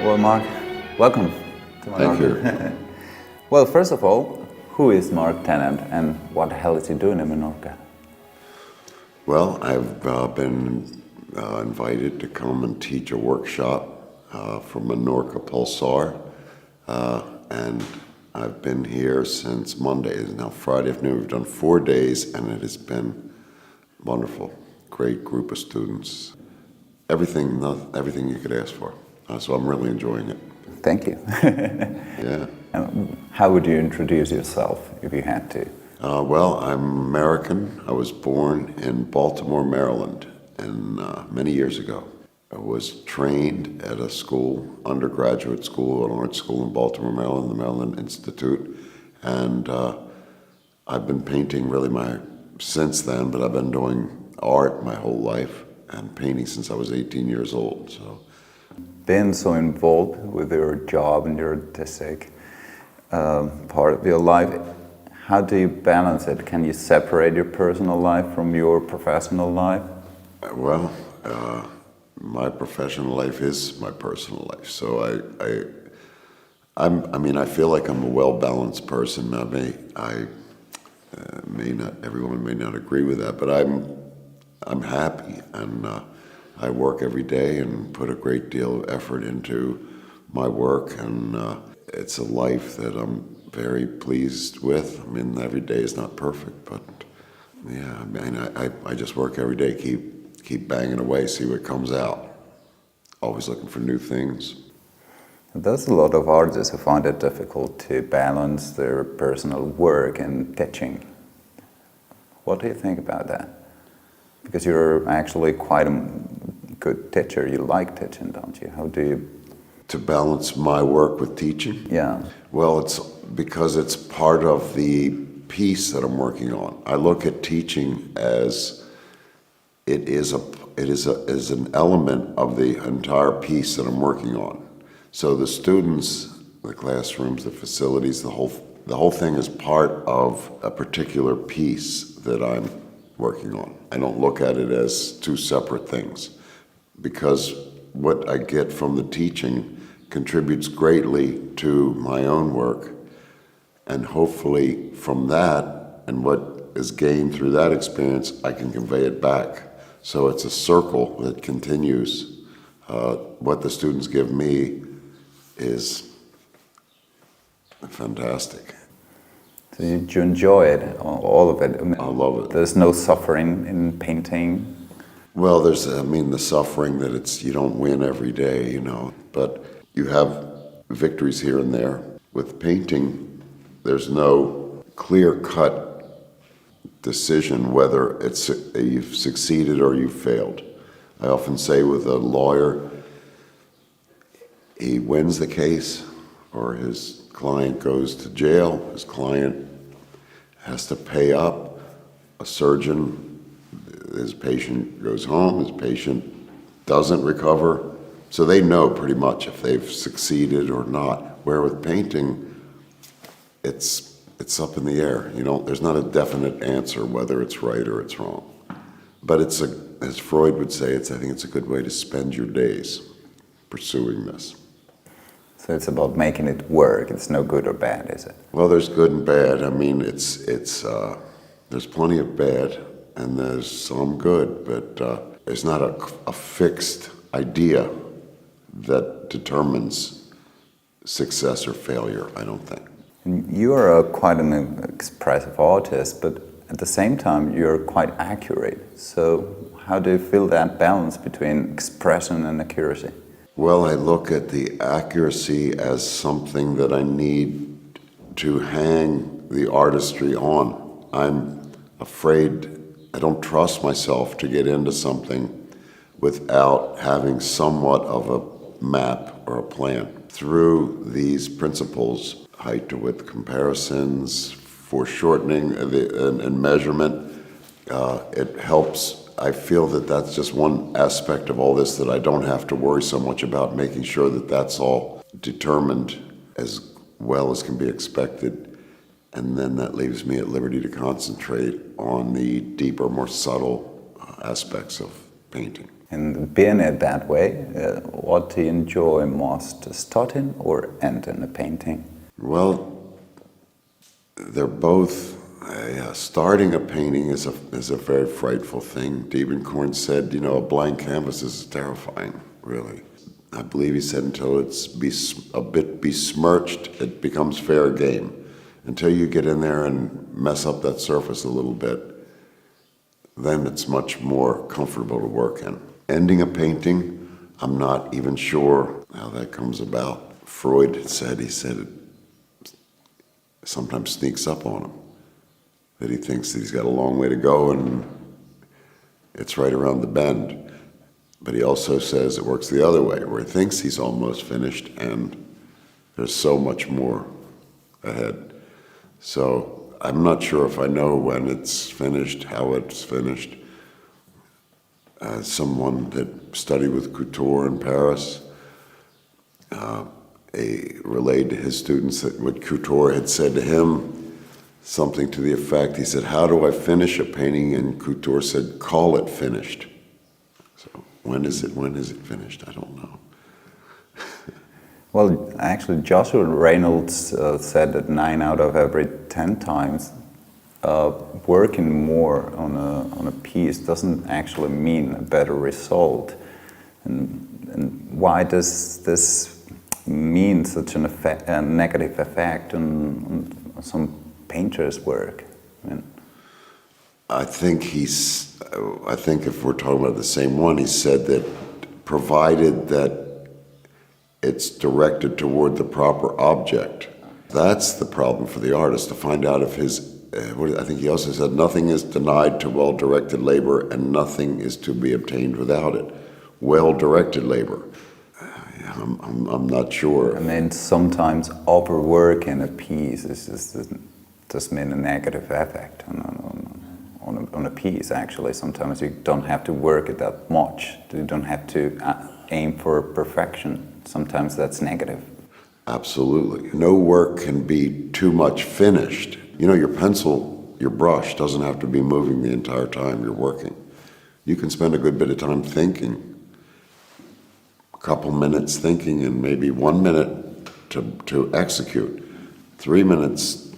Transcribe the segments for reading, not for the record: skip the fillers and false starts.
Well, Mark, welcome to Thank Menorca. you. Well, first of all, who is Mark Tennant and what the hell is he doing in Menorca? Well, I've been invited to come and teach a workshop for Menorca Pulsar, and I've been here since Monday. It's now Friday afternoon. We've done 4 days, and it has been wonderful. Great group of students. Everything you could ask for. So I'm really enjoying it. Thank you. Yeah. How would you introduce yourself if you had to? Well, I'm American. I was born in Baltimore, Maryland, and many years ago. I was trained at a school, undergraduate school, an art school in Baltimore, Maryland, the Maryland Institute, and I've been painting really since then, but I've been doing art my whole life and painting since I was 18 years old. So, been so involved with your job and your artistic part of your life. How do you balance it? Can you separate your personal life from your professional life? Well, my professional life is my personal life. So I feel like I'm a well-balanced person. Everyone may not agree with that, but I'm happy, and I work every day and put a great deal of effort into my work, and it's a life that I'm very pleased with. I mean, every day is not perfect, but yeah, I just work every day, keep banging away, see what comes out. Always looking for new things. There's a lot of artists who find it difficult to balance their personal work and teaching. What do you think about that? Because you're actually quite a good teacher. You like teaching, don't you? How do you... To balance my work with teaching? Yeah. Well, it's because it's part of the piece that I'm working on. I look at teaching as it is an element of the entire piece that I'm working on. So the students, the classrooms, the facilities, the whole thing is part of a particular piece that I'm working on. I don't look at it as two separate things, because what I get from the teaching contributes greatly to my own work, and hopefully from that and what is gained through that experience, I can convey it back. So it's a circle that continues. What the students give me is fantastic. So you enjoy it, all of it? I love it. There's no suffering in painting? Well, there's, the suffering that you don't win every day, but you have victories here and there. With painting, there's no clear-cut decision whether you've succeeded or you've failed. I often say with a lawyer, he wins the case, or his client goes to jail, his client has to pay up, a surgeon, his patient goes home, his patient doesn't recover. So they know pretty much if they've succeeded or not. Where with painting, it's up in the air. There's not a definite answer whether it's right or it's wrong. But as Freud would say, I think it's a good way to spend your days pursuing this. So it's about making it work. It's no good or bad, is it? Well, there's good and bad. There's plenty of bad, and there's some good, but there's not a fixed idea that determines success or failure, I don't think. You are quite an expressive artist, but at the same time, you're quite accurate. So how do you feel that balance between expression and accuracy? Well, I look at the accuracy as something that I need to hang the artistry on. I'm afraid, I don't trust myself to get into something without having somewhat of a map or a plan. Through these principles, height to width comparisons, foreshortening and measurement, it helps. I feel that that's just one aspect of all this that I don't have to worry so much about, making sure that that's all determined as well as can be expected. And then that leaves me at liberty to concentrate on the deeper, more subtle aspects of painting. And being it that way, what do you enjoy most, start in or end in a painting? Well, they're both. Starting a painting is a very frightful thing. Diebenkorn said, a blank canvas is terrifying, really. I believe he said until it's a bit besmirched, it becomes fair game. Until you get in there and mess up that surface a little bit, then it's much more comfortable to work in. Ending a painting, I'm not even sure how that comes about. Freud he said it sometimes sneaks up on him, that he thinks that he's got a long way to go and it's right around the bend. But he also says it works the other way, where he thinks he's almost finished and there's so much more ahead. So I'm not sure if I know when it's finished, how it's finished. Someone that studied with Couture in Paris relayed to his students that what Couture had said to him, something to the effect, he said, "How do I finish a painting?" And Couture said, "Call it finished." So when is it finished? I don't know. Well, actually, Joshua Reynolds said that 9 out of every 10 times working more on a piece doesn't actually mean a better result. And why does this mean such a negative effect on some painters' work? I think if we're talking about the same one, he said that provided that it's directed toward the proper object, that's the problem for the artist, to find out if I think he also said, nothing is denied to well-directed labor and nothing is to be obtained without it. Well-directed labor. I'm not sure. I mean, sometimes overworking a piece does mean a negative effect on a piece, actually. Sometimes you don't have to work it that much. You don't have to aim for perfection. Sometimes that's negative. Absolutely. No work can be too much finished. Your pencil, your brush doesn't have to be moving the entire time you're working. You can spend a good bit of time thinking, a couple minutes thinking, and maybe 1 minute to execute, 3 minutes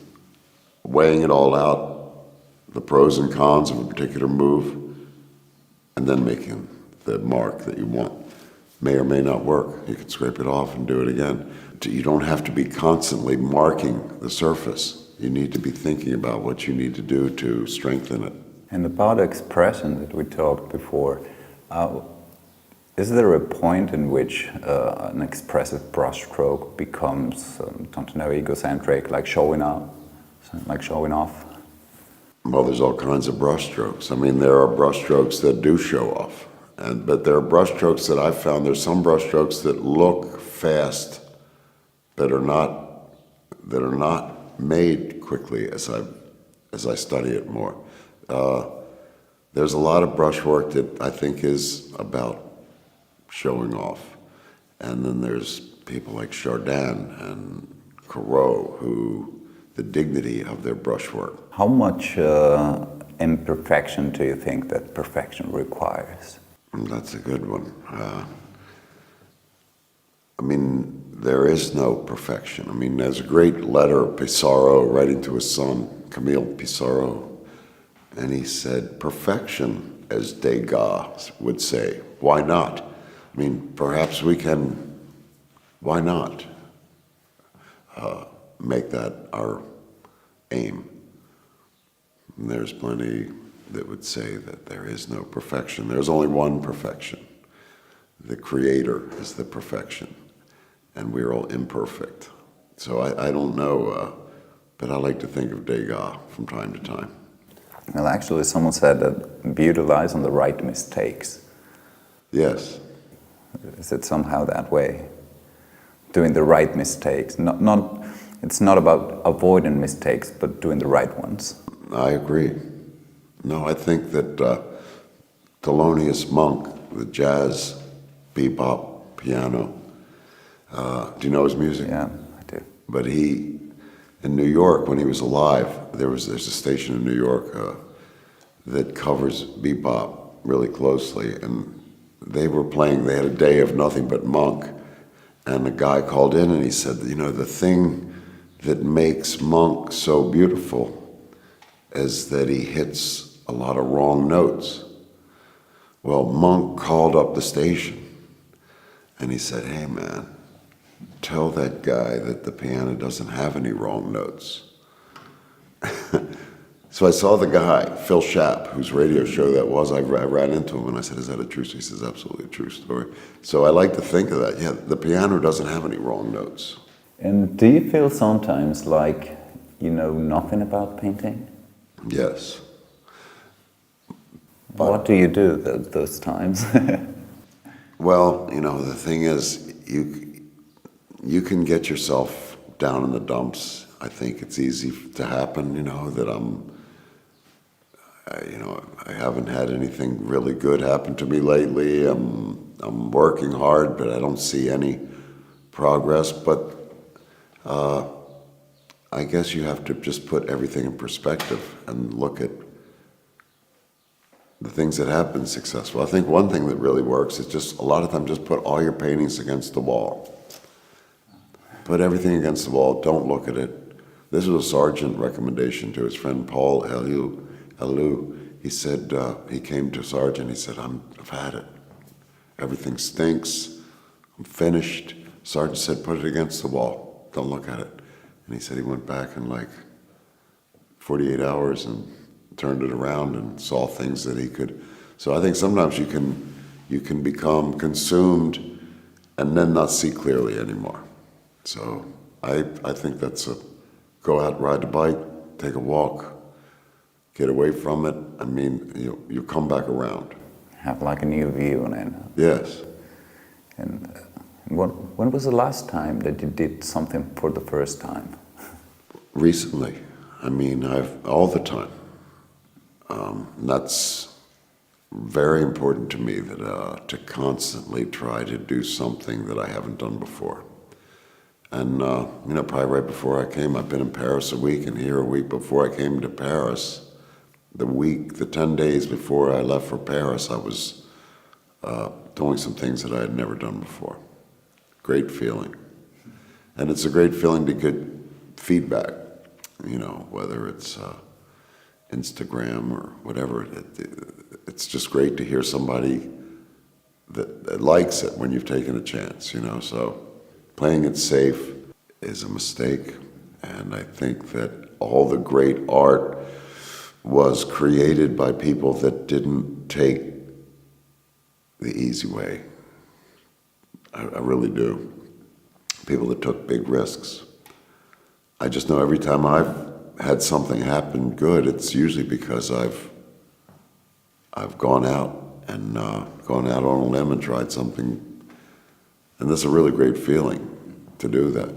weighing it all out, the pros and cons of a particular move, and then making the mark that you want. May or may not work. You can scrape it off and do it again. You don't have to be constantly marking the surface. You need to be thinking about what you need to do to strengthen it. And about expression that we talked before, is there a point in which an expressive brushstroke becomes, egocentric, like showing off? Well, there's all kinds of brushstrokes. I mean, there are brushstrokes that do show off. But there are brushstrokes that I've found, there's some brushstrokes that look fast, that are not made quickly as I study it more. There's a lot of brushwork that I think is about showing off. And then there's people like Chardin and Corot, the dignity of their brushwork. How much imperfection do you think that perfection requires? That's a good one. There is no perfection. There's a great letter Pissarro writing to his son, Camille Pissarro, and he said, perfection, as Degas would say, why not? Perhaps we can, why not make that our aim? And there's plenty that would say that there is no perfection. There's only one perfection. The Creator is the perfection, and we're all imperfect. So I don't know, but I like to think of Degas from time to time. Well, actually, someone said that beauty lies on the right mistakes. Yes. Is it somehow that way? Doing the right mistakes. It's not about avoiding mistakes, but doing the right ones. I agree. No, I think that Thelonious Monk, the jazz, bebop, piano, do you know his music? Yeah, I do. But in New York, when he was alive, there's a station in New York that covers bebop really closely, and they were playing, they had a day of nothing but Monk, and the guy called in and he said, you know, the thing that makes Monk so beautiful is that he hits a lot of wrong notes. Well, Monk called up the station and he said, hey man, tell that guy that the piano doesn't have any wrong notes. So I saw the guy, Phil Shapp, whose radio show that was. I ran into him and I said, is that a true story? He says, absolutely a true story. So I like to think of that. Yeah, the piano doesn't have any wrong notes. And do you feel sometimes like you know nothing about painting? Yes. What do you do those times? Well, you know, the thing is, you can get yourself down in the dumps. I think it's easy to happen, you know, that I haven't had anything really good happen to me lately. I'm working hard, but I don't see any progress. But I guess you have to just put everything in perspective and look at the things that have been successful. I think one thing that really works is just a lot of times just put all your paintings against the wall. Put everything against the wall. Don't look at it. This was a sergeant recommendation to his friend Paul Helou. He said, he came to Sergeant, he said, I've had it. Everything stinks. I'm finished. Sergeant said, put it against the wall. Don't look at it. And he said he went back in like 48 hours and turned it around and saw things that he could. So I think sometimes you can become consumed and then not see clearly anymore. So I think that's go out, ride the bike, take a walk, get away from it. I mean, you come back around. Have like a new view on it. Yes. And when was the last time that you did something for the first time? Recently. I mean, all the time. That's very important to me, that to constantly try to do something that I haven't done before. And, probably right before I came, I've been in Paris a week and here a week. Before I came to Paris, the 10 days before I left for Paris, I was doing some things that I had never done before. Great feeling. And it's a great feeling to get feedback, whether it's Instagram or whatever. It's just great to hear somebody that likes it when you've taken a chance, so playing it safe is a mistake, and I think that all the great art was created by people that didn't take the easy way. I really do. People that took big risks. I just know every time I've had something happen good, it's usually because I've gone out and gone out on a limb and tried something. And that's a really great feeling to do that.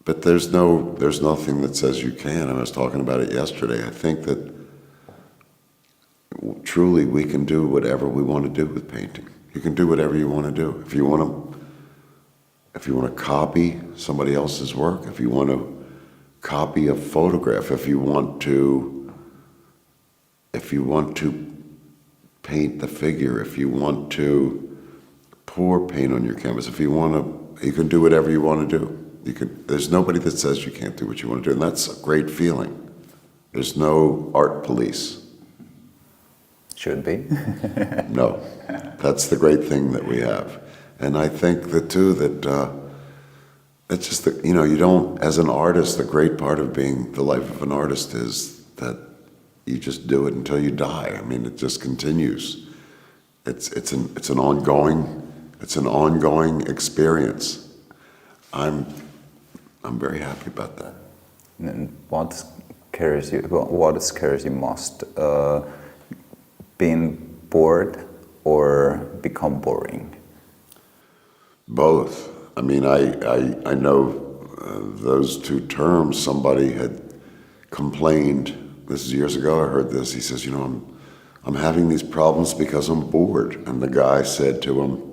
But there's nothing that says you can. I was talking about it yesterday. I think that truly we can do whatever we want to do with painting. You can do whatever you want to do. If you want to copy somebody else's work, if you want to copy a photograph, if you want to paint the figure, if you want to pour paint on your canvas, you can do whatever you want to do. There's nobody that says you can't do what you want to do, and that's a great feeling. There's no art police. Should be. No, that's the great thing that we have. And I think that too, that it's just that, you don't, as an artist, the great part of being the life of an artist is that you just do it until you die. I mean, it just continues. It's an ongoing experience. I'm very happy about that. And what scares you most? Being bored or become boring? Both. I mean, I know those two terms. Somebody had complained. This is years ago. I heard this. He says, I'm having these problems because I'm bored. And the guy said to him,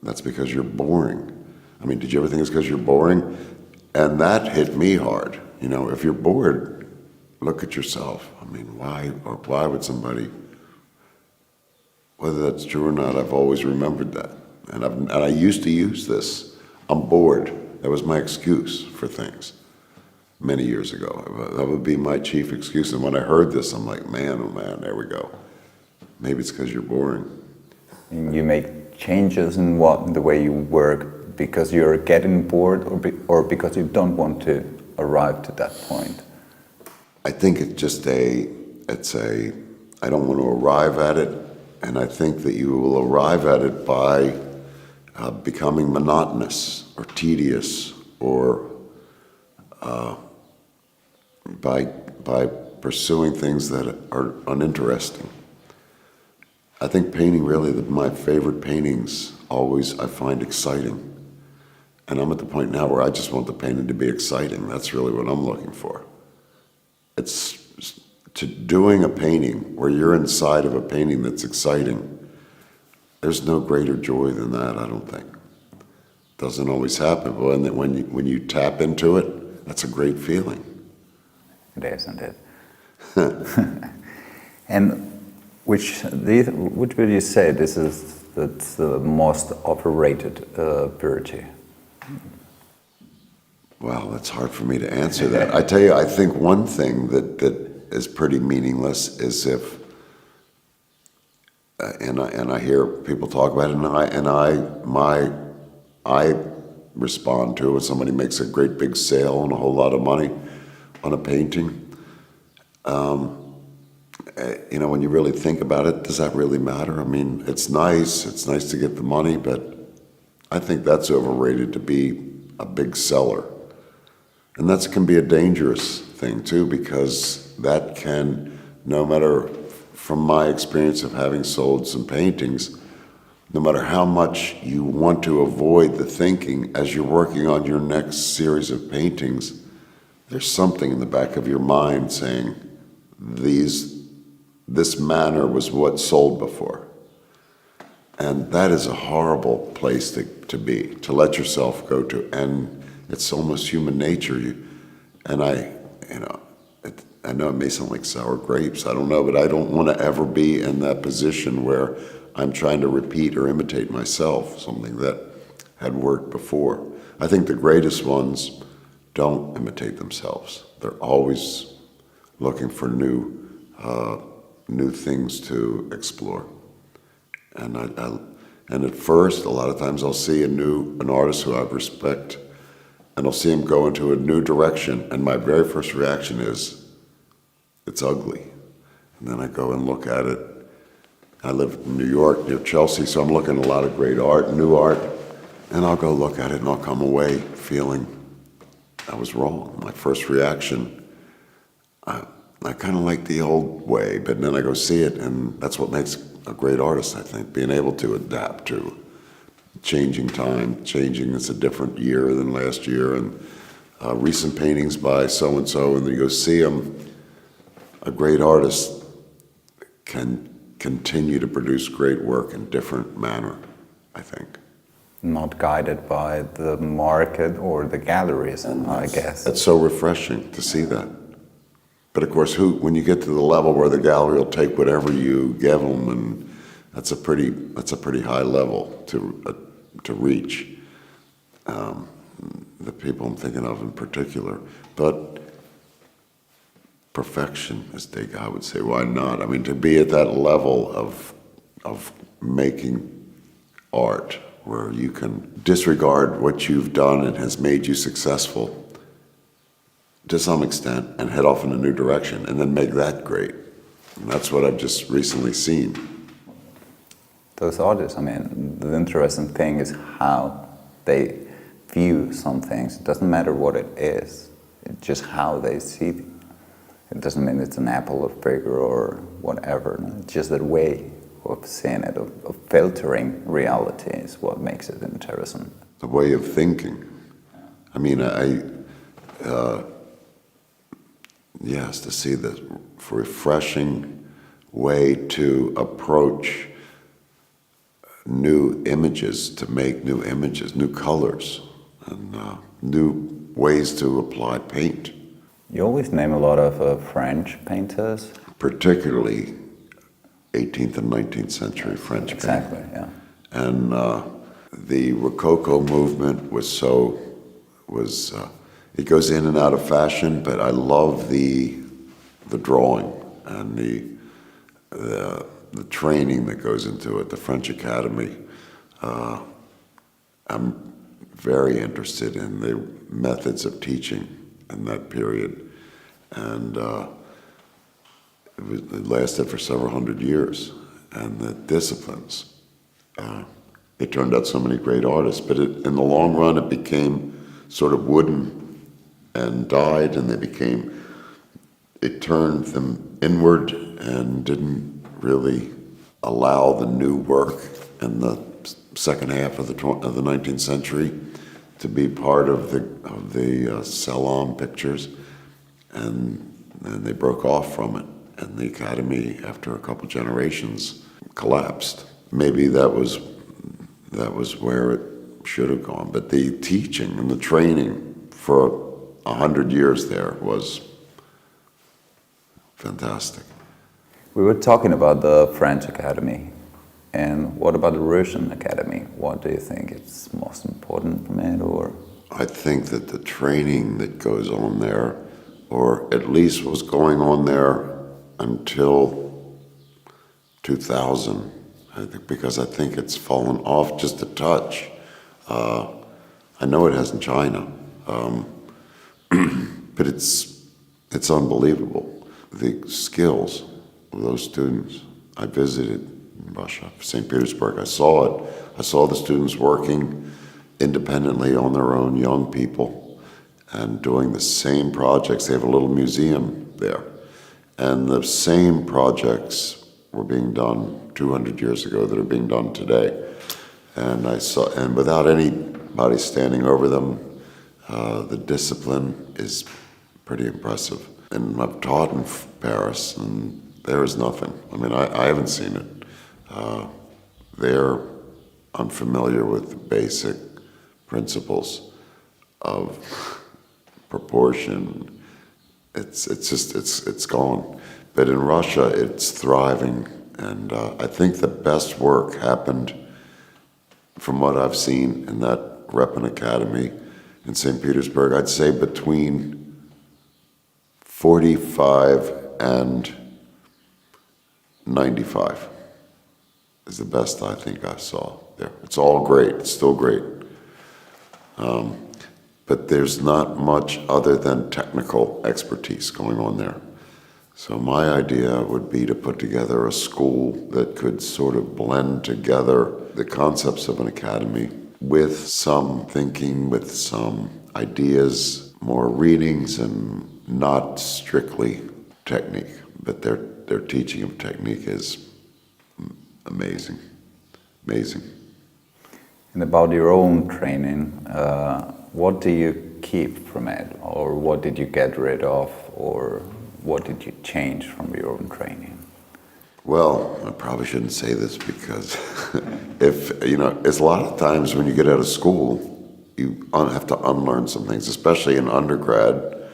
that's because you're boring. I mean, did you ever think it's because you're boring? And that hit me hard. If you're bored, look at yourself. I mean, why would somebody whether that's true or not, I've always remembered that. And I used to use this. I'm bored. That was my excuse for things many years ago. That would be my chief excuse. And when I heard this, I'm like, man, oh man, there we go. Maybe it's because you're boring. And you make changes in the way you work because you're getting bored, or because you don't want to arrive to that point? I think it's just I don't want to arrive at it, and I think that you will arrive at it by becoming monotonous or tedious, or by pursuing things that are uninteresting. I think painting, really, my favorite paintings always I find exciting. And I'm at the point now where I just want the painting to be exciting. That's really what I'm looking for. It's to doing a painting where you're inside of a painting that's exciting. There's no greater joy than that, I don't think. Doesn't always happen, but when you tap into it, that's a great feeling. It is, isn't it? And which would you say that's the most overrated virtue? Well, that's hard for me to answer that. I tell you, I think one thing that is pretty meaningless is if, and I hear people talk about it, and I respond to it when somebody makes a great big sale and a whole lot of money on a painting. When you really think about it, does that really matter? I mean, it's nice to get the money, but I think that's overrated to be a big seller. And that can be a dangerous thing too, because that can, no matter, from my experience of having sold some paintings, no matter how much you want to avoid the thinking as you're working on your next series of paintings, there's something in the back of your mind saying, this manner was what sold before. And that is a horrible place to be, to let yourself go to. And it's almost human nature. I know it may sound like sour grapes, I don't know, but I don't want to ever be in that position where I'm trying to repeat or imitate myself, something that had worked before. I think the greatest ones don't imitate themselves. They're always looking for new things to explore. And at first, a lot of times I'll see an artist who I respect, and I'll see him go into a new direction, and my very first reaction is, it's ugly. And then I go and look at it. I live in New York, near Chelsea, so I'm looking at a lot of great art, new art, and I'll go look at it and I'll come away feeling I was wrong. My first reaction, I kind of like the old way, but then I go see it, and that's what makes a great artist, I think, being able to adapt to changing time, it's a different year than last year, and recent paintings by so-and-so, and then you go see them. A great artist can continue to produce great work in different manner, I think. Not guided by the market or the galleries, I guess. It's so refreshing to see that. But of course, when you get to the level where the gallery will take whatever you give them, and that's a pretty high level to reach. The people I'm thinking of in particular, but perfection, I would say, why not? I mean, to be at that level of making art where you can disregard what you've done and has made you successful to some extent and head off in a new direction and then make that great. And that's what I've just recently seen. Those artists, I mean, the interesting thing is how they view some things. It doesn't matter what it is, it's just how they see it. It doesn't mean it's an apple or figure or whatever. It's just that way of seeing it, of filtering reality is what makes it interesting. The way of thinking. I mean, yes, to see the refreshing way to approach new images, to make new images, new colors, and new ways to apply paint. You always name a lot of French painters. Particularly 18th and 19th century French painting. Exactly, yeah. And the Rococo movement it goes in and out of fashion, but I love the drawing and the training that goes into it. The French Academy. I'm very interested in the methods of teaching in that period, and it lasted for several hundred years. And the disciplines. They turned out so many great artists, but in the long run, it became sort of wooden and died, and it turned them inward and didn't really allow the new work in the second half of the 19th century to be part of the salon pictures, and they broke off from it, and the Academy, after a couple generations, collapsed. Maybe that was where it should have gone, but the teaching and the training for 100 years there was fantastic. We were talking about the French Academy, and what about the Russian Academy? What do you think is most important from it, or? I think that the training that goes on there, or at least was going on there until 2000, because I think it's fallen off just a touch. I know it has in China, but it's unbelievable. The skills of those students. I visited Russia, St. Petersburg. I saw it. I saw the students working independently on their own, young people, and doing the same projects. They have a little museum there. And the same projects were being done 200 years ago that are being done today. And without anybody standing over them, the discipline is pretty impressive. And I've taught in Paris, and there is nothing. I mean, I haven't seen it. They're unfamiliar with the basic principles of proportion. It's gone. But in Russia, it's thriving, and I think the best work happened, from what I've seen in that Repin Academy in St. Petersburg, I'd say between 45 and 95 is the best I think I saw there. It's all great. It's still great. But there's not much other than technical expertise going on there. So my idea would be to put together a school that could sort of blend together the concepts of an academy with some thinking, with some ideas, more readings, and not strictly technique. But their teaching of technique is amazing, amazing. And about your own training, what do you keep from it, or what did you get rid of, or what did you change from your own training? Well, I probably shouldn't say this because it's a lot of times when you get out of school, you have to unlearn some things, especially in undergrad,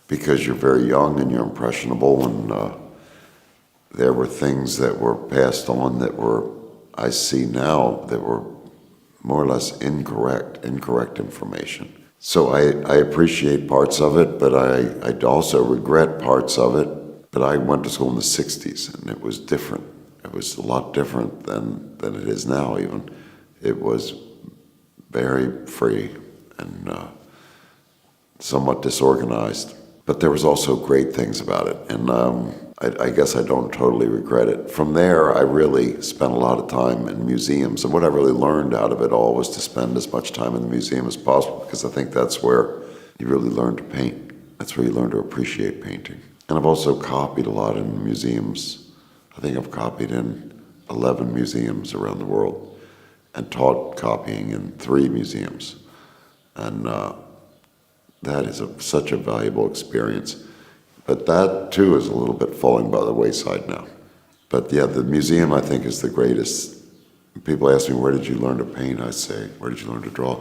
because you're very young and you're impressionable, and there were things that were passed on that I see now, that were more or less incorrect information. So I appreciate parts of it, but I also regret parts of it. But I went to school in the 60s, and it was different. It was a lot different than it is now, even. It was very free and somewhat disorganized. But there was also great things about it, and I guess I don't totally regret it. From there, I really spent a lot of time in museums, and what I really learned out of it all was to spend as much time in the museum as possible, because I think that's where you really learn to paint. That's where you learn to appreciate painting. And I've also copied a lot in museums. I think I've copied in 11 museums around the world and taught copying in 3 museums. And that is such a valuable experience. But that, too, is a little bit falling by the wayside now. But yeah, the museum, I think, is the greatest. People ask me, where did you learn to paint? I say, where did you learn to draw?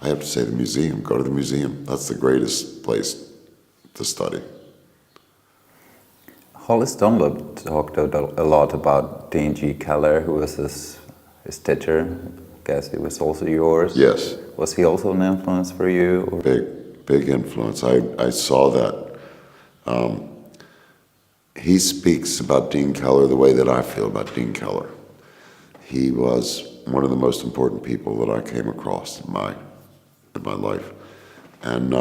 I have to say the museum. Go to the museum. That's the greatest place to study. Hollis Dunlop talked a lot about Dean G. Keller, who was his teacher. I guess he was also yours. Yes. Was he also an influence for you? Or? Big influence. I saw that. He speaks about Dean Keller the way that I feel about Dean Keller. He was one of the most important people that I came across in my life. And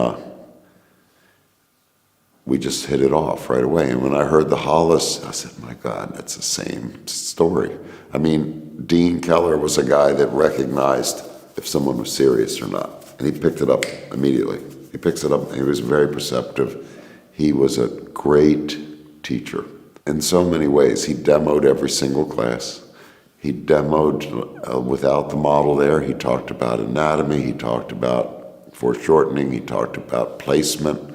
we just hit it off right away. And when I heard the Hollis, I said, my God, that's the same story. I mean, Dean Keller was a guy that recognized if someone was serious or not. And he picked it up immediately. He picks it up, and he was very perceptive. He was a great teacher in so many ways. He demoed every single class. He demoed without the model there. He talked about anatomy. He talked about foreshortening. He talked about placement.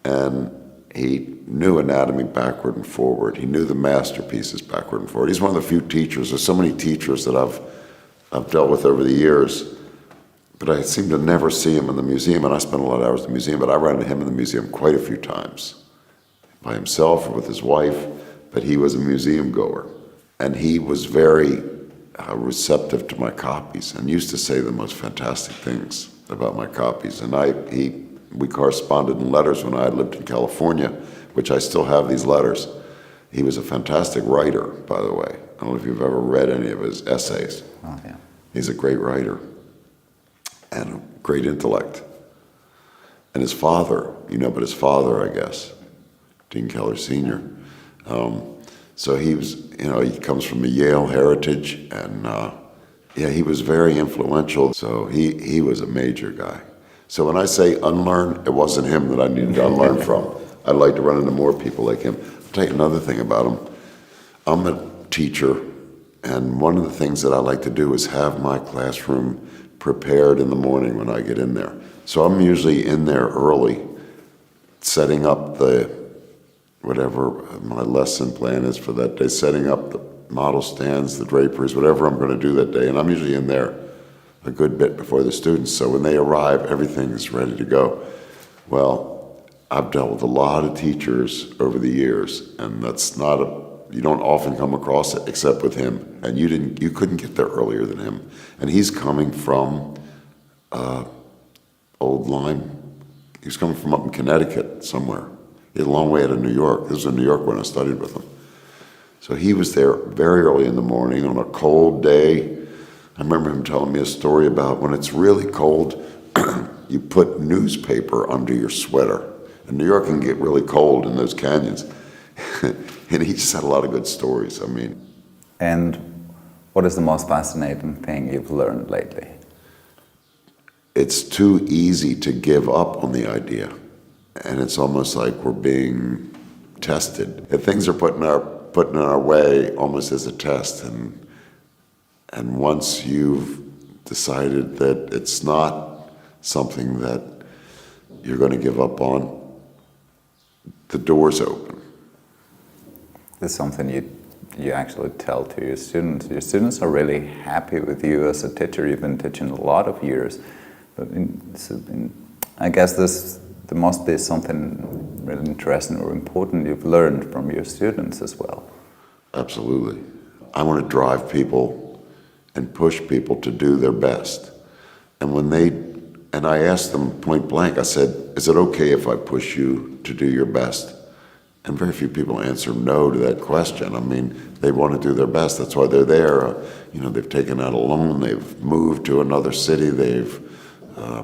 And he knew anatomy backward and forward. He knew the masterpieces backward and forward. He's one of the few teachers. There's so many teachers that I've dealt with over the years, but I seem to never see him in the museum, and I spend a lot of hours in the museum, but I ran into him in the museum quite a few times, by himself or with his wife, but he was a museum goer. And he was very receptive to my copies and used to say the most fantastic things about my copies. And we corresponded in letters when I lived in California, which I still have these letters. He was a fantastic writer, by the way. I don't know if you've ever read any of his essays. Oh, yeah. He's a great writer and a great intellect. And his father, but his father, I guess, Dean Keller Sr., so he was, he comes from a Yale heritage, and he was very influential. So he was a major guy. So when I say unlearn, it wasn't him that I needed to unlearn from. I'd like to run into more people like him. I'll tell you another thing about him. I'm a teacher, and one of the things that I like to do is have my classroom prepared in the morning when I get in there. So I'm usually in there early, setting up whatever my lesson plan is for that day, setting up the model stands, the draperies, whatever I'm going to do that day. And I'm usually in there a good bit before the students. So when they arrive, everything is ready to go. Well, I've dealt with a lot of teachers over the years, and that's you don't often come across it except with him. And you couldn't get there earlier than him. And he's coming from Old Lyme. He's coming from up in Connecticut somewhere. He had a long way out of New York. This was in New York when I studied with him. So he was there very early in the morning on a cold day. I remember him telling me a story about when it's really cold, you put newspaper under your sweater. And New York can get really cold in those canyons. And he just had a lot of good stories, And what is the most fascinating thing you've learned lately? It's too easy to give up on the idea. And it's almost like we're being tested. If things are put in our way almost as a test, and once you've decided that it's not something that you're going to give up on, the door's open. This is something you actually tell to your students. Your students are really happy with you as a teacher. You've been teaching a lot of years. But I guess there must be something really interesting or important you've learned from your students as well. Absolutely. I want to drive people and push people to do their best. And I asked them point blank, I said, is it okay if I push you to do your best? And very few people answer no to that question. They want to do their best. That's why they're there. They've taken out a loan, they've moved to another city, they've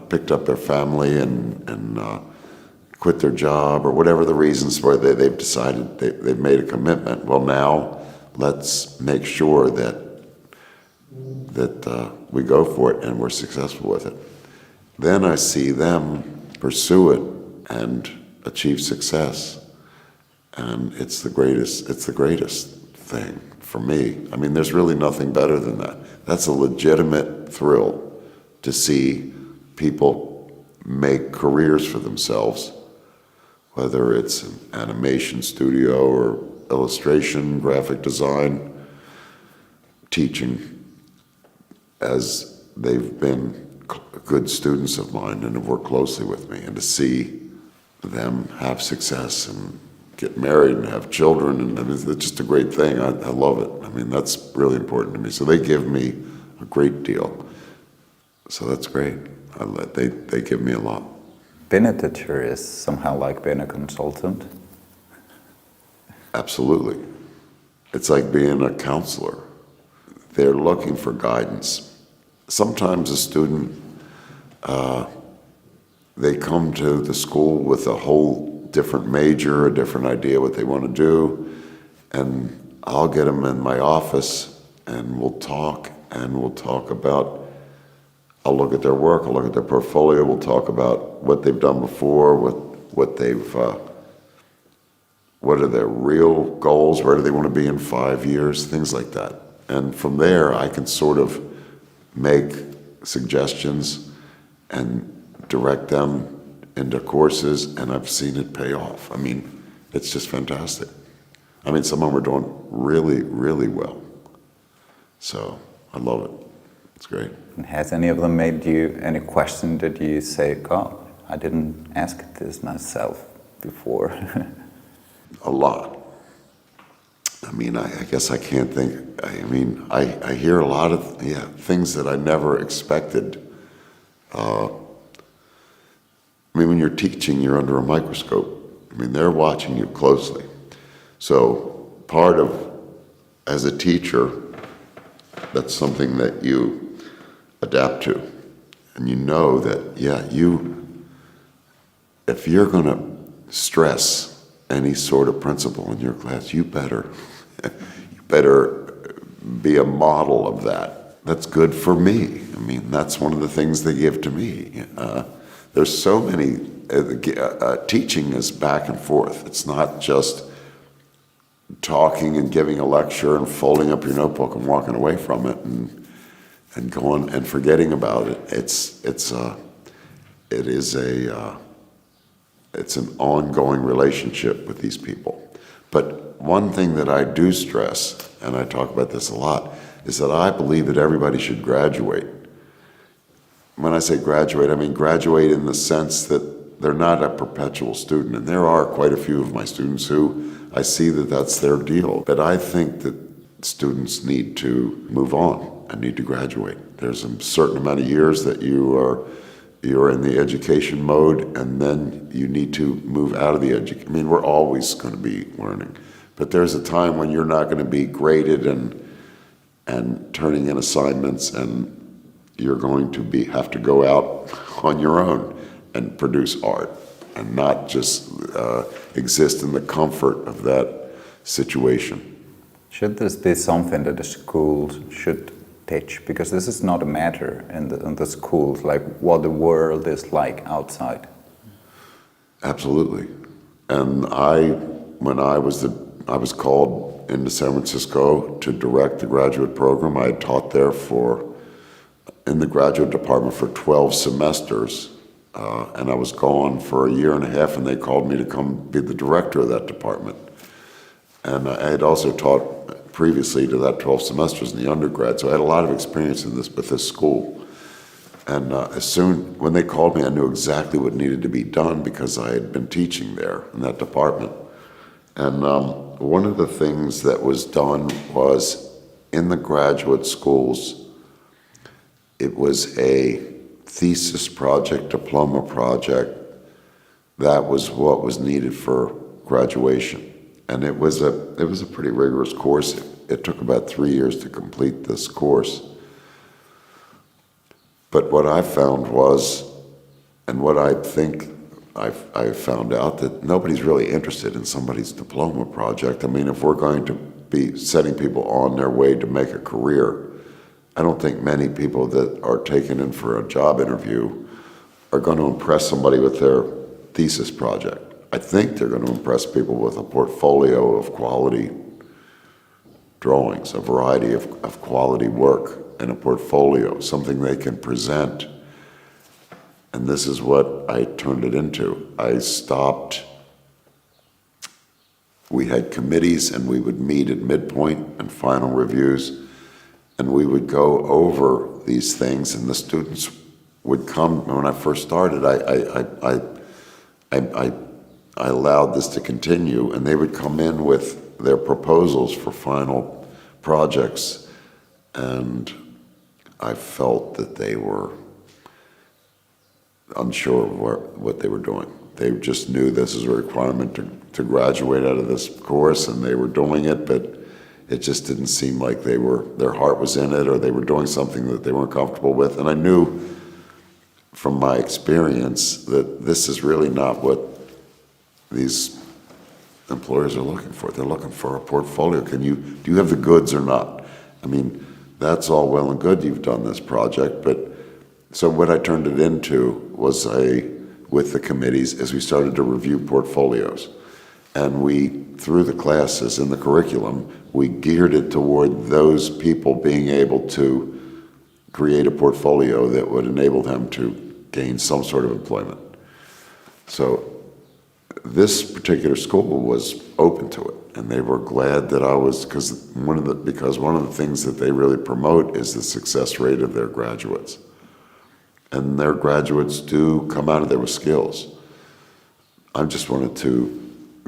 picked up their family and quit their job, or whatever the reasons where they've decided they've made a commitment. Well, now let's make sure that we go for it and we're successful with it. Then I see them pursue it and achieve success, and it's the greatest thing for me. There's really nothing better than that. That's a legitimate thrill to see people make careers for themselves, whether it's an animation studio or illustration, graphic design, teaching, as they've been good students of mine and have worked closely with me, and to see them have success and get married and have children, and I mean, it's just a great thing. I love it. I mean, that's really important to me. So they give me a great deal. So that's great. They give me a lot. Being a teacher is somehow like being a consultant. Absolutely. It's like being a counselor. They're looking for guidance. Sometimes a student, they come to the school with a whole different major, a different idea what they want to do, and I'll get them in my office and we'll talk about, I'll look at their work, I'll look at their portfolio, we'll talk about what they've done before, what are their real goals, where do they want to be in 5 years, things like that. And from there, I can sort of make suggestions and direct them into courses, and I've seen it pay off. I mean, it's just fantastic. I mean, some of them are doing really, really well. So I love it. It's great. And has any of them made you any question that you say, God, I didn't ask this myself before? A lot. I mean, I guess I can't think. I mean, I hear a lot of things that I never expected. I mean, when you're teaching, you're under a microscope. I mean, they're watching you closely. So part of, as a teacher, that's something that you adapt to. And you know that, if you're going to stress any sort of principle in your class, you better be a model of that. That's good for me. I mean, that's one of the things they give to me. There's so many, teaching is back and forth. It's not just talking and giving a lecture and folding up your notebook and walking away from it and going and forgetting about it. It's an ongoing relationship with these people. But one thing that I do stress, and I talk about this a lot, is that I believe that everybody should graduate. When I say graduate, I mean graduate in the sense that they're not a perpetual student. And there are quite a few of my students who I see that that's their deal. But I think that students need to move on and need to graduate. There's a certain amount of years that you're in the education mode, and then you need to move out of the education. I mean, we're always going to be learning. But there's a time when you're not going to be graded and turning in assignments, and you're going to have to go out on your own and produce art and not just exist in the comfort of that situation. Should this be something that the schools should teach? Because this is not a matter in the schools, like what the world is like outside. Absolutely. And when I was called into San Francisco to direct the graduate program. I had taught there in the graduate department for 12 semesters, and I was gone for a year and a half, and they called me to come be the director of that department. And I had also taught previously to that 12 semesters in the undergrad, so I had a lot of experience with this school. And when they called me, I knew exactly what needed to be done because I had been teaching there in that department. And one of the things that was done was in the graduate schools, it was a thesis project, diploma project. That was what was needed for graduation. And it was a pretty rigorous course. It took about 3 years to complete this course. But what I found was, and what I think I found out, that nobody's really interested in somebody's diploma project. I mean, if we're going to be setting people on their way to make a career, I don't think many people that are taken in for a job interview are going to impress somebody with their thesis project. I think they're going to impress people with a portfolio of quality drawings, a variety of quality work, and a portfolio, something they can present. And this is what I turned it into. We had committees, and we would meet at midpoint and final reviews, and we would go over these things, and the students would come. When I first started, I I allowed this to continue, and they would come in with their proposals for final projects, and I felt that they were unsure of what they were doing. They just knew this is a requirement to graduate out of this course, and they were doing it, but it just didn't seem like their heart was in it, or they were doing something that they weren't comfortable with. And I knew from my experience that this is really not what these employers are looking for. They're looking for a portfolio. Do you have the goods or not? I mean, that's all well and good, you've done this project, but so what I turned it into was with the committees, as we started to review portfolios. And through the classes in the curriculum, we geared it toward those people being able to create a portfolio that would enable them to gain some sort of employment. So this particular school was open to it, and they were glad that I was, because one of the things that they really promote is the success rate of their graduates. And their graduates do come out of there with skills. I just wanted to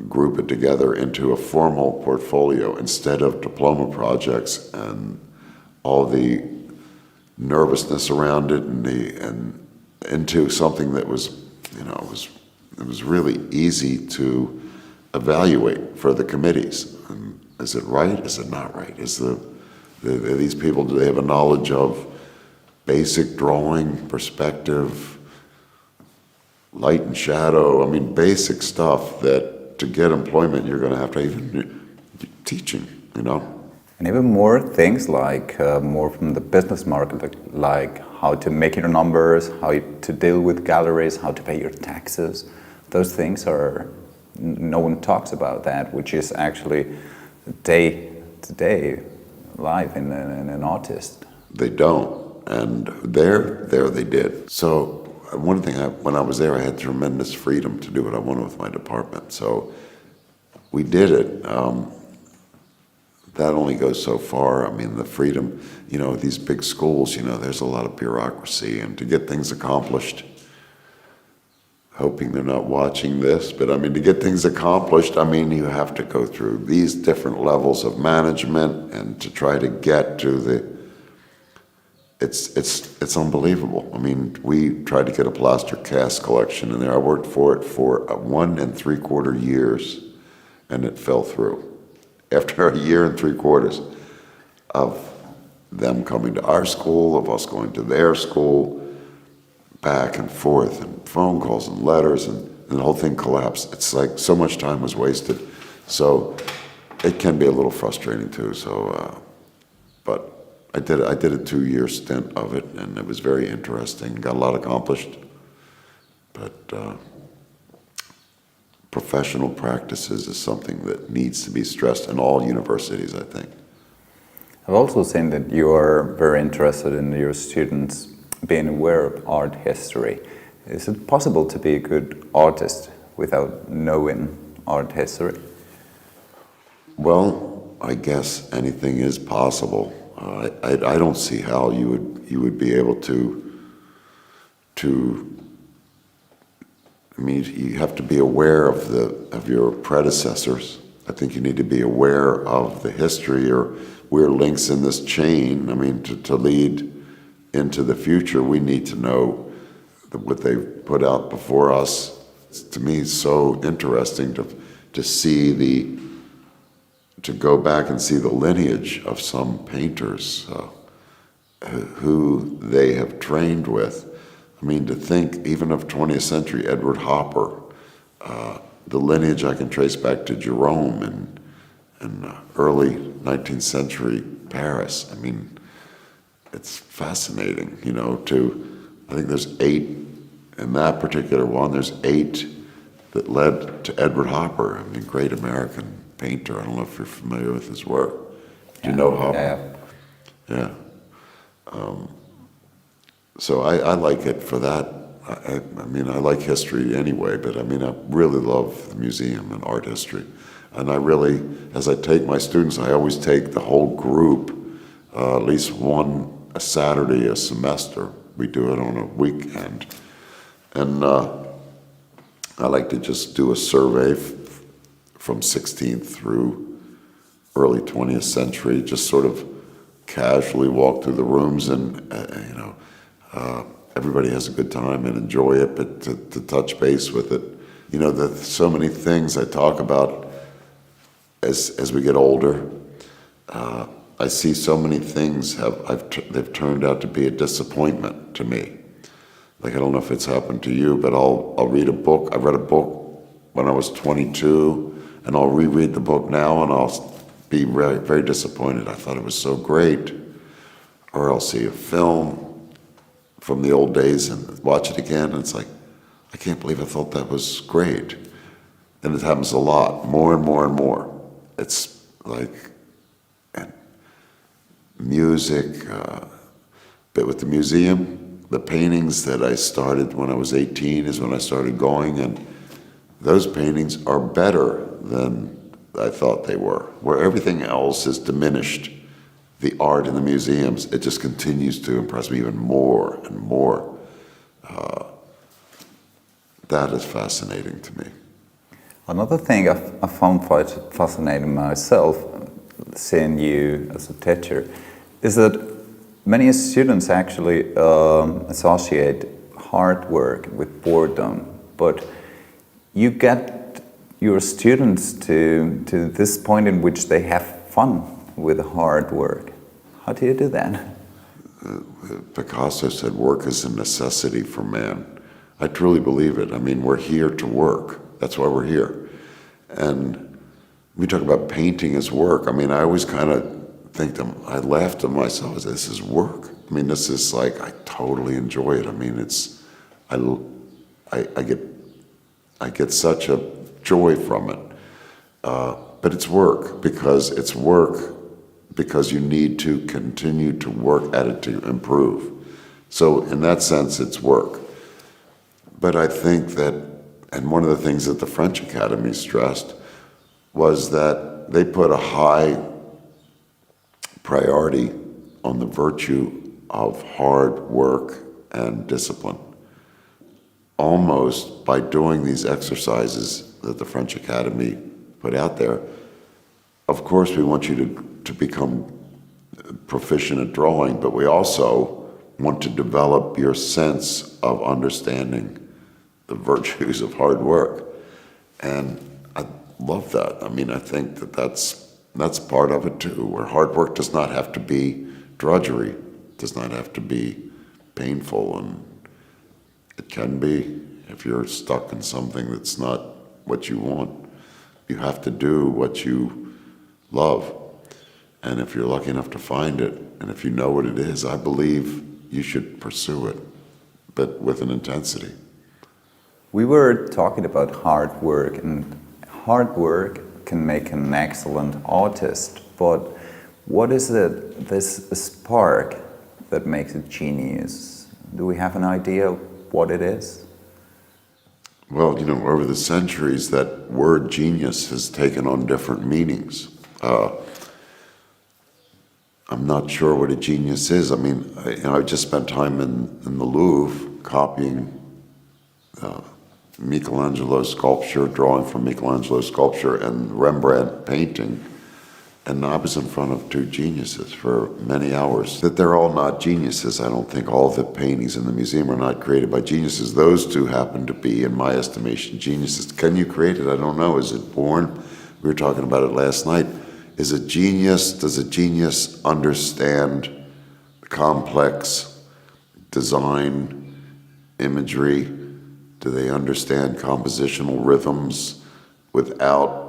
group it together into a formal portfolio instead of diploma projects and all the nervousness around it, and into something that was, it was really easy to evaluate for the committees. And is it right? Is it not right? These people, do they have a knowledge of basic drawing, perspective, light and shadow? I mean, basic stuff that to get employment, you're going to have to even teaching, And even more things like more from the business market, like how to make your numbers, how to deal with galleries, how to pay your taxes. Those things no one talks about that, which is actually day-to-day life in an artist. They don't. And there they did. So one thing, when I was there, I had tremendous freedom to do what I wanted with my department. So we did it. That only goes so far. I mean, the freedom, these big schools, there's a lot of bureaucracy, and to get things accomplished, hoping they're not watching this, but I mean, to get things accomplished, you have to go through these different levels of management, and to try to get to it's unbelievable. I mean, we tried to get a plaster cast collection in there. I worked for it for 1 3/4 years, and it fell through. After 1 3/4 years of them coming to our school, of us going to their school, back and forth, and phone calls and letters, and the whole thing collapsed. It's like so much time was wasted. So it can be a little frustrating too. So, but I did a 2-year stint of it, and it was very interesting. Got a lot accomplished, but professional practices is something that needs to be stressed in all universities, I think. I've also seen that you are very interested in your students being aware of art history. Is it possible to be a good artist without knowing art history? Well, I guess anything is possible. I don't see how you would be able to. I mean, you have to be aware of your predecessors. I think you need to be aware of the history, or we're links in this chain. I mean, to lead into the future, we need to know what they've put out before us. To me, it's so interesting to see to go back and see the lineage of some painters who they have trained with. I mean, to think even of 20th century Edward Hopper, the lineage I can trace back to Jerome in early 19th century Paris. I mean, it's fascinating, I think there's 8, in that particular one, there's 8 that led to Edward Hopper. I mean, great American painter. I don't know if you're familiar with his work. Do you know Hopper? Yeah. So I like it for that. I mean, I like history anyway, but I mean, I really love the museum and art history. And I really, as I take my students, I always take the whole group, at least a Saturday a semester. We do it on a weekend. And I like to just do a survey from 16th through early 20th century, just sort of casually walk through the rooms and, everybody has a good time and enjoy it, but to touch base with it. There's so many things I talk about as we get older. I see so many things they've turned out to be a disappointment to me. Like, I don't know if it's happened to you, but I'll read a book. I read a book when I was 22, and I'll reread the book now, and I'll be very, very disappointed. I thought it was so great. Or I'll see a film from the old days and watch it again, and it's like, I can't believe I thought that was great. And it happens a lot, more and more and more. It's like music, but with the museum, the paintings that I started when I was 18 is when I started going, and those paintings are better than I thought they were. Where everything else is diminished, the art in the museums, it just continues to impress me even more and more. That is fascinating to me. Another thing I found quite fascinating myself, seeing you as a teacher, is that many students actually associate hard work with boredom, but you get your students to this point in which they have fun with hard work. How do you do that? Picasso said work is a necessity for man. I truly believe it. I mean, we're here to work. That's why we're here. And we talk about painting as work. I mean, I always kind of I laugh to myself, this is work. I mean, this is like, I totally enjoy it. I mean, I get such a joy from it. But it's work because you need to continue to work at it to improve. So in that sense, it's work. But I think that, and one of the things that the French Academy stressed was that they put a high priority on the virtue of hard work and discipline. Almost by doing these exercises that the French Academy put out there, of course we want you to become proficient at drawing, but we also want to develop your sense of understanding the virtues of hard work. And I love that. I mean, I think that's part of it too, where hard work does not have to be drudgery, does not have to be painful, and it can be if you're stuck in something that's not what you want. You have to do what you love. And if you're lucky enough to find it, and if you know what it is, I believe you should pursue it, but with an intensity. We were talking about hard work, and hard work can make an excellent artist, but what is it, this spark that makes a genius? Do we have an idea of what it is? Well, over the centuries, that word genius has taken on different meanings. I'm not sure what a genius is. I mean, I just spent time in the Louvre copying Michelangelo's sculpture, drawing from Michelangelo's sculpture and Rembrandt painting. And I was in front of two geniuses for many hours. That they're all not geniuses. I don't think all the paintings in the museum are not created by geniuses. Those two happen to be, in my estimation, geniuses. Can you create it? I don't know. Is it born? We were talking about it last night. Does a genius understand complex design, imagery? Do they understand compositional rhythms without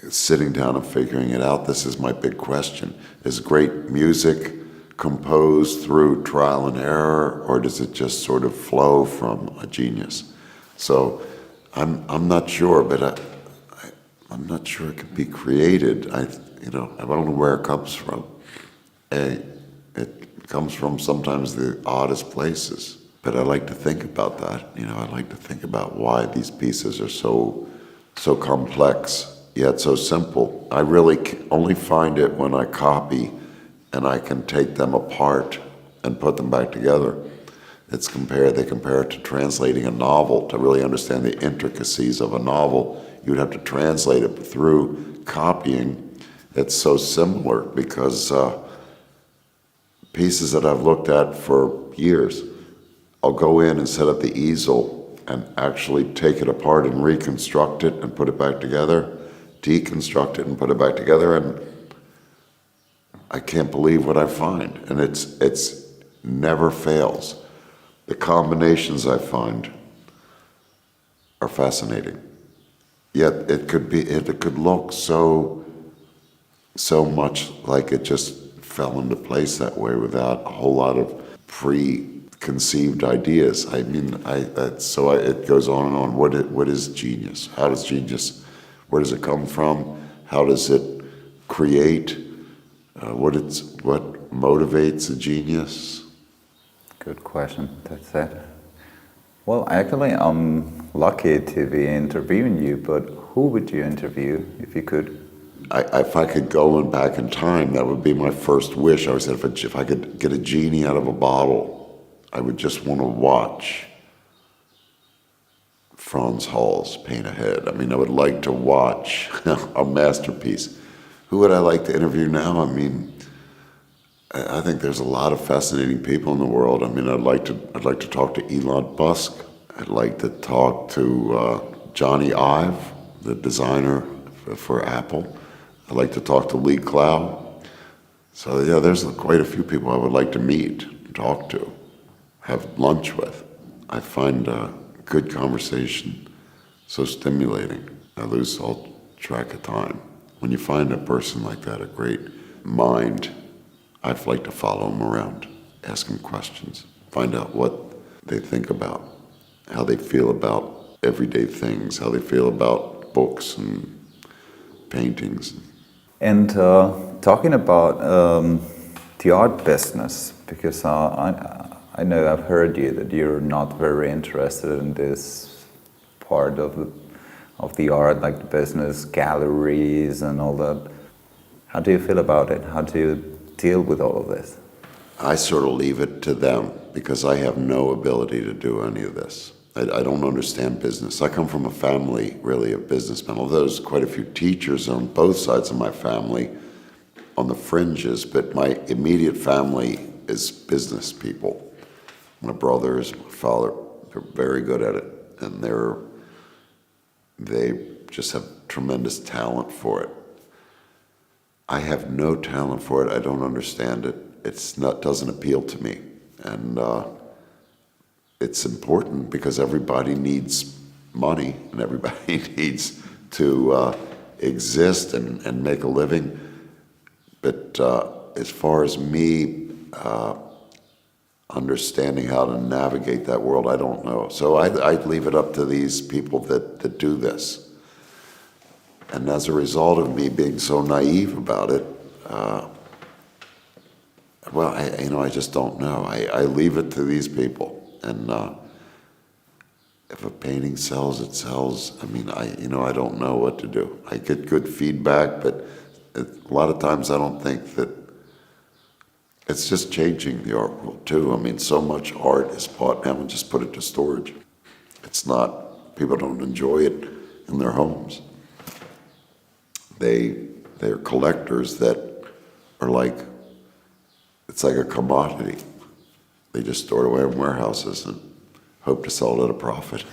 sitting down and figuring it out? This is my big question. Is great music composed through trial and error, or does it just sort of flow from a genius? So I'm not sure, but I'm not sure it can be created. I don't know where it comes from. It comes from sometimes the oddest places. But I like to think about that. I like to think about why these pieces are so complex, yet so simple. I really only find it when I copy and I can take them apart and put them back together. They compare it to translating a novel. To really understand the intricacies of a novel, you would have to translate it through copying. It's so similar because pieces that I've looked at for years, I'll go in and set up the easel and actually take it apart and reconstruct it and put it back together, deconstruct it and put it back together, and I can't believe what I find. And it's never fails. The combinations I find are fascinating. Yet it could look so much like it just fell into place that way without a whole lot of preconceived ideas. I mean, it goes on and on. What is genius? Where does it come from? How does it create? What motivates a genius? Good question. That's it. Well, actually, I'm lucky to be interviewing you, but who would you interview if you could? If I could go back in time, that would be my first wish. I said if I could get a genie out of a bottle, I would just want to watch Franz Hals paint a head. I mean, I would like to watch a masterpiece. Who would I like to interview now? I mean, I think there's a lot of fascinating people in the world. I mean, I'd like to talk to Elon Musk. I'd like to talk to Johnny Ive, the designer for Apple. I'd like to talk to Lee Clow. So yeah, there's quite a few people I would like to meet, talk to, have lunch with. I find good conversation so stimulating. I lose all track of time. When you find a person like that, a great mind, I'd like to follow them around, ask them questions, find out what they think about, how they feel about everyday things, how they feel about books and paintings. And talking about the art business, because I know I've heard you that you're not very interested in this part of the art, like the business, galleries and all that. How do you feel about it? How do you deal with all of this? I sort of leave it to them because I have no ability to do any of this. I don't understand business. I come from a family, really, of businessmen, although there's quite a few teachers on both sides of my family on the fringes, but my immediate family is business people. My brothers, my father, they're very good at it, and they just have tremendous talent for it. I have no talent for it. I don't understand it. Doesn't appeal to me. And it's important because everybody needs money and everybody needs to exist and make a living. But as far as me understanding how to navigate that world, I don't know. So I'd leave it up to these people that do this. And as a result of me being so naive about it, I just don't know. I leave it to these people. And if a painting sells, it sells. I mean, I don't know what to do. I get good feedback, but a lot of times I don't think that it's just changing the art world too. I mean, so much art is bought now and just put it to storage. It's not, people don't enjoy it in their homes. They're collectors that are like, it's like a commodity. They just store it away in warehouses and hope to sell it at a profit.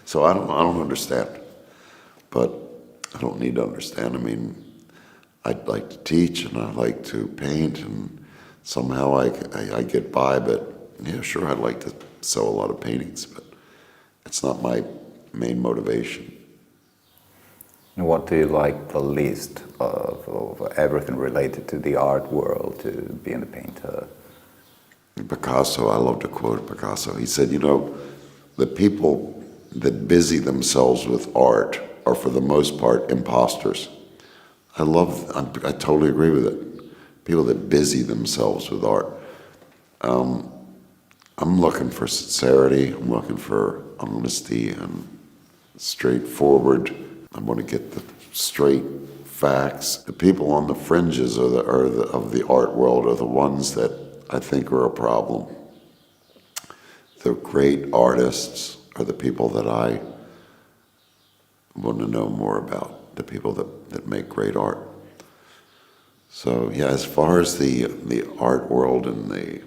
So I don't understand, but I don't need to understand. I mean, I'd like to teach and I like to paint and somehow I get by, but yeah, sure, I'd like to sell a lot of paintings, but it's not my main motivation. And what do you like the least of everything related to the art world, to being a painter? Picasso, I love to quote Picasso. He said, the people that busy themselves with art are for the most part imposters. I totally agree with it. People that busy themselves with art. I'm looking for sincerity. I'm looking for honesty and straightforward. I want to get the straight facts. The people on the fringes of the art world are the ones that I think are a problem. the great artists are the people that I want to know more about, the people that make great art. So yeah, as far as the art world and the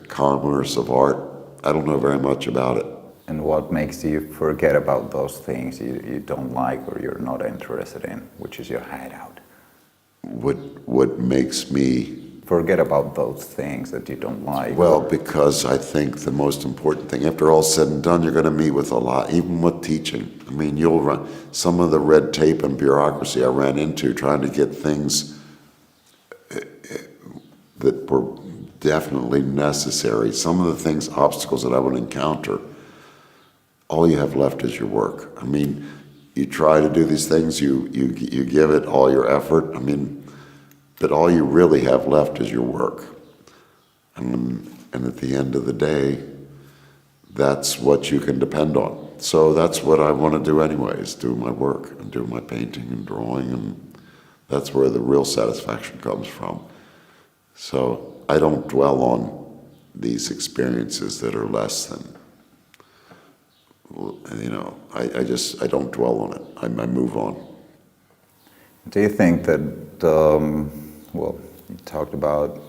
commerce of art, I don't know very much about it. And what makes you forget about those things you don't like or you're not interested in, which is your hideout? What makes me Forget about those things that you don't like. well, because I think the most important thing, after all said and done, you're going to meet with a lot, even with teaching. I mean, you'll run some of the red tape and bureaucracy I ran into trying to get things that were definitely necessary. Some of the things, obstacles that I would encounter, all you have left is your work. I mean, you try to do these things, you give it all your effort. I mean, but all you really have left is your work. And at the end of the day, that's what you can depend on. So that's what I want to do anyway, is do my work and do my painting and drawing, and that's where the real satisfaction comes from. So I don't dwell on these experiences that are less than, I don't dwell on it. I move on. Do you think that, well, you talked about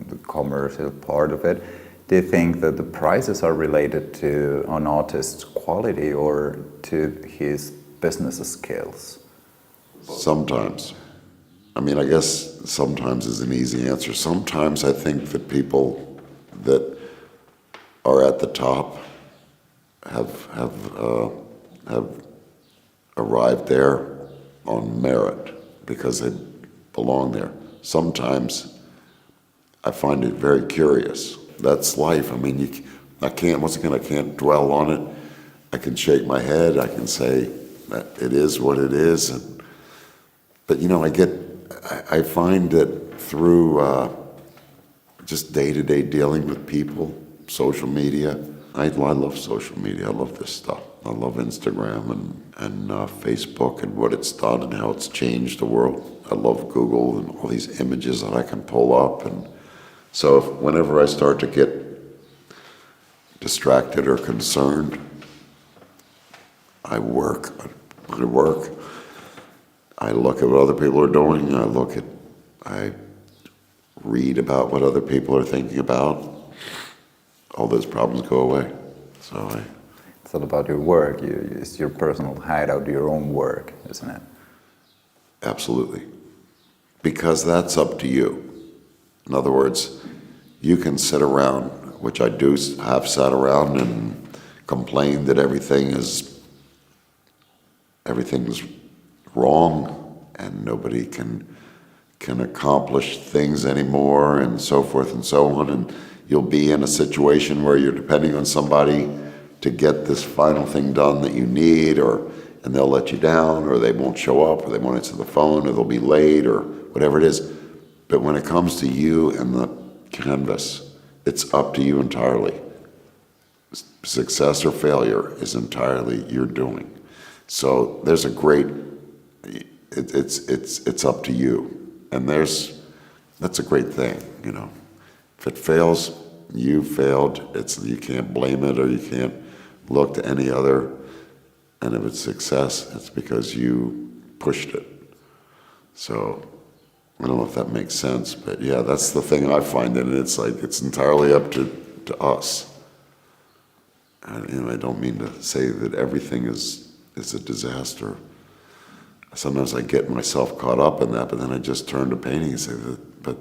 the commercial part of it. Do you think that the prices are related to an artist's quality or to his business skills? Sometimes. I mean, I guess sometimes is an easy answer. Sometimes I think that people that are at the top have arrived there on merit because they belong there. Sometimes I find it very curious. That's life. I mean, I can't dwell on it. I can shake my head. I can say that it is what it is. But I find that through just day-to-day dealing with people, social media. I love social media. I love this stuff. I love Instagram and Facebook and what it's done and how it's changed the world. I love Google and all these images that I can pull up. And so whenever I start to get distracted or concerned, I work. I look at what other people are doing. I read about what other people are thinking about. All those problems go away. So It's all about your work. It's your personal hideout, your own work, isn't it? Absolutely. Because that's up to you. In other words, you can sit around, which I do have sat around and complained that everything's wrong and nobody can accomplish things anymore and so forth and so on. And you'll be in a situation where you're depending on somebody to get this final thing done that you need, and they'll let you down, or they won't show up, or they won't answer the phone, or they'll be late, or whatever it is. But when it comes to you and the canvas, it's up to you entirely. Success or failure is entirely your doing. So there's a great, it's up to you, and that's a great thing, If it fails, you failed. You can't blame it, or you can't look to any other. And if it's success, it's because you pushed it. So I don't know if that makes sense, but yeah, that's the thing I find in it. It's like it's entirely up to us. And I don't mean to say that everything is a disaster. Sometimes I get myself caught up in that, but then I just turn to painting and say, but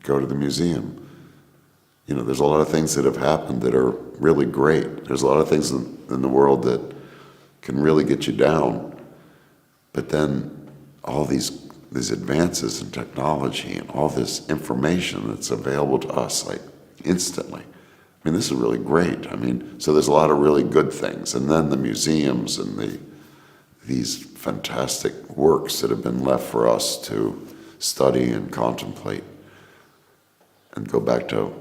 go to the museum. There's a lot of things that have happened that are really great. There's a lot of things in the world that can really get you down. But then all these advances in technology and all this information that's available to us, like, instantly. I mean, this is really great. So there's a lot of really good things. And then the museums and these fantastic works that have been left for us to study and contemplate and go back to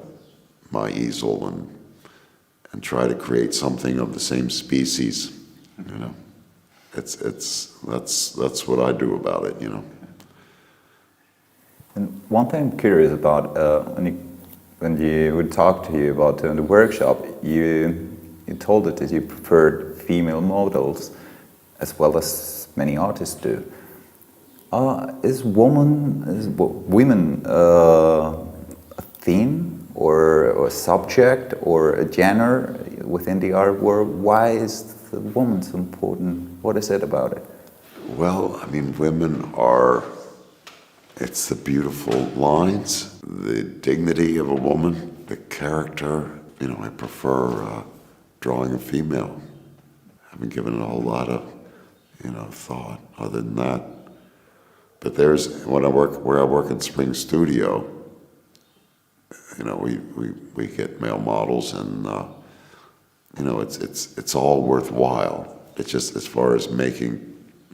my easel and try to create something of the same species. That's what I do about it. And one thing I'm curious about, when you When you would talk to you about doing the workshop, you told it that you preferred female models as well as many artists do. Is women a theme or a subject or a genre within the art world? Why is the woman so important? What is it about it? Well, I mean, women are, it's the beautiful lines, the dignity of a woman, the character. You know, I prefer drawing a female. I haven't given it a whole lot of, thought other than that. But there's, where I work in Spring Studio, we get male models, and it's all worthwhile. It's just, as far as making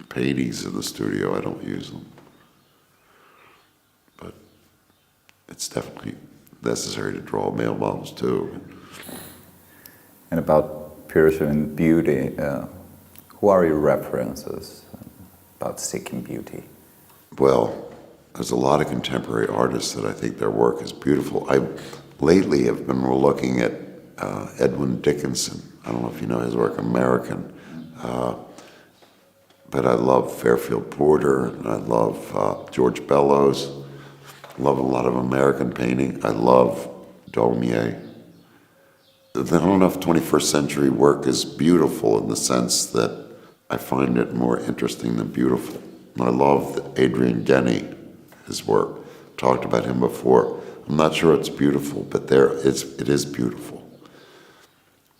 paintings in the studio, I don't use them. But it's definitely necessary to draw male models too. And about pursuing beauty, who are your references about seeking beauty? Well, there's a lot of contemporary artists that I think their work is beautiful. I lately have been looking at Edwin Dickinson. I don't know if you know his work, American. But I love Fairfield Porter, and I love George Bellows. I love a lot of American painting. I love Daumier. I don't know if 21st century work is beautiful in the sense that I find it more interesting than beautiful. I love Adrian Genny, his work. Talked about him before. I'm not sure it's beautiful, but it is beautiful.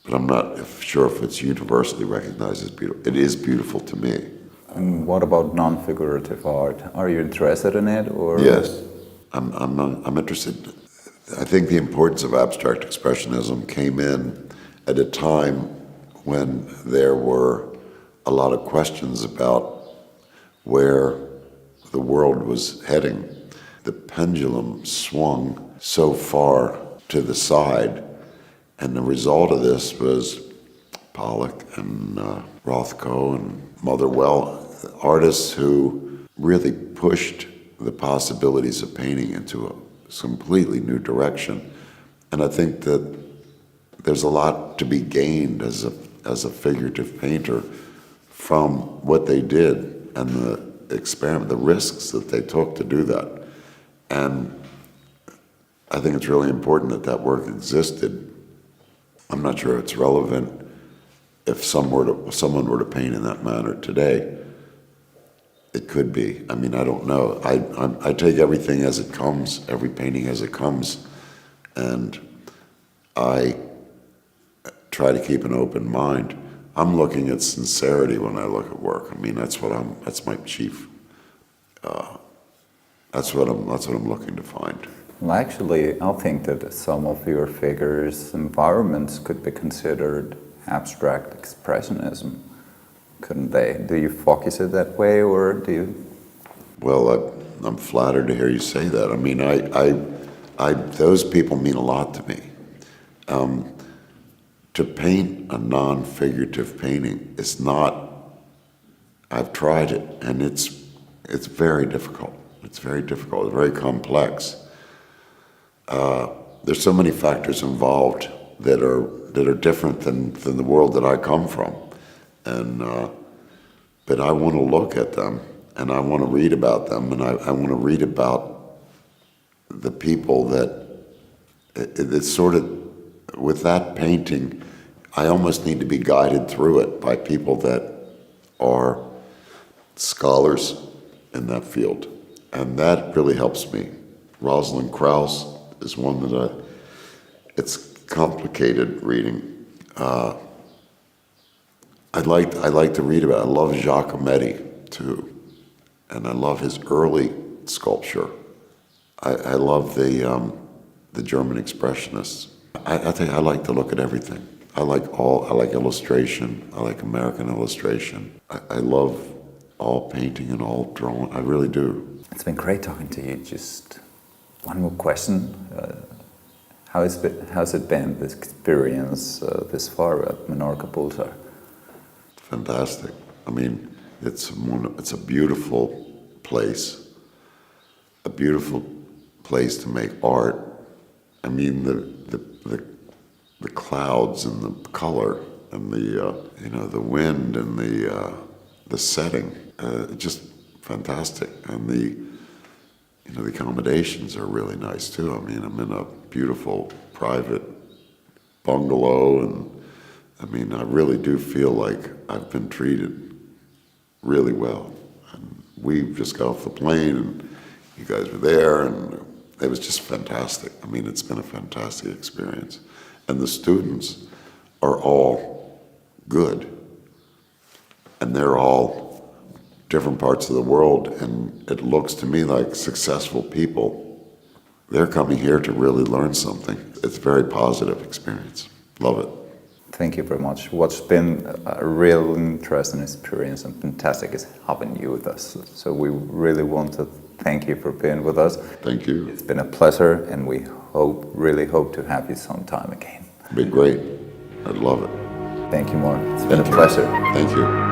But I'm not sure if it's universally recognized as beautiful. It is beautiful to me. And what about non-figurative art? Are you interested in it, or? Yes, I'm interested. I think the importance of abstract expressionism came in at a time when there were a lot of questions about where the world was heading. The pendulum swung so far to the side, and the result of this was Pollock and Rothko and Motherwell, artists who really pushed the possibilities of painting into a completely new direction. And I think that there's a lot to be gained as a figurative painter from what they did and the risks that they took to do that. And I think it's really important that that work existed. I'm not sure it's relevant if someone were to paint in that manner today. It could be. I mean, I don't know. I take everything as it comes, every painting as it comes, and I try to keep an open mind. I'm looking at sincerity when I look at work. I mean, that's my chief. That's what I'm looking to find. Well, actually, I think that some of your figures' environments could be considered abstract expressionism, couldn't they? Do you focus it that way, or do you? Well, I'm flattered to hear you say that. I mean, those people mean a lot to me. To paint a non-figurative painting is not. I've tried it, and it's very difficult. It's very difficult. It's very complex. There's so many factors involved that are different than the world that I come from, and but I want to look at them, and I want to read about them, and I want to read about the people that it's sort of with that painting. I almost need to be guided through it by people that are scholars in that field, and that really helps me. Rosalind Krauss is one that it's complicated reading. I like to read about. I love Giacometti too, and I love his early sculpture. I love the German expressionists. I think I like to look at everything. I like illustration. I like American illustration. I love all painting and all drawing. I really do. It's been great talking to you. Just one more question. How's it been, this experience this far at Menorca Pulsar? Fantastic. I mean, it's a beautiful place. A beautiful place to make art. I mean, the clouds and the color and the wind and the setting, just fantastic. And the accommodations are really nice too. I mean, I'm in a beautiful private bungalow, and I mean, I really do feel like I've been treated really well. And we just got off the plane, and you guys were there, and it was just fantastic. I mean, it's been a fantastic experience. And the students are all good. And they're all different parts of the world, and it looks to me like successful people. They're coming here to really learn something. It's a very positive experience. Love it. Thank you very much. What's been a real interesting experience and fantastic is having you with us. So we really want to thank you for being with us. Thank you. It's been a pleasure, and we really hope to have you sometime again. It'd be great. I'd love it. Thank you, Mark. It's been a pleasure. Thank you.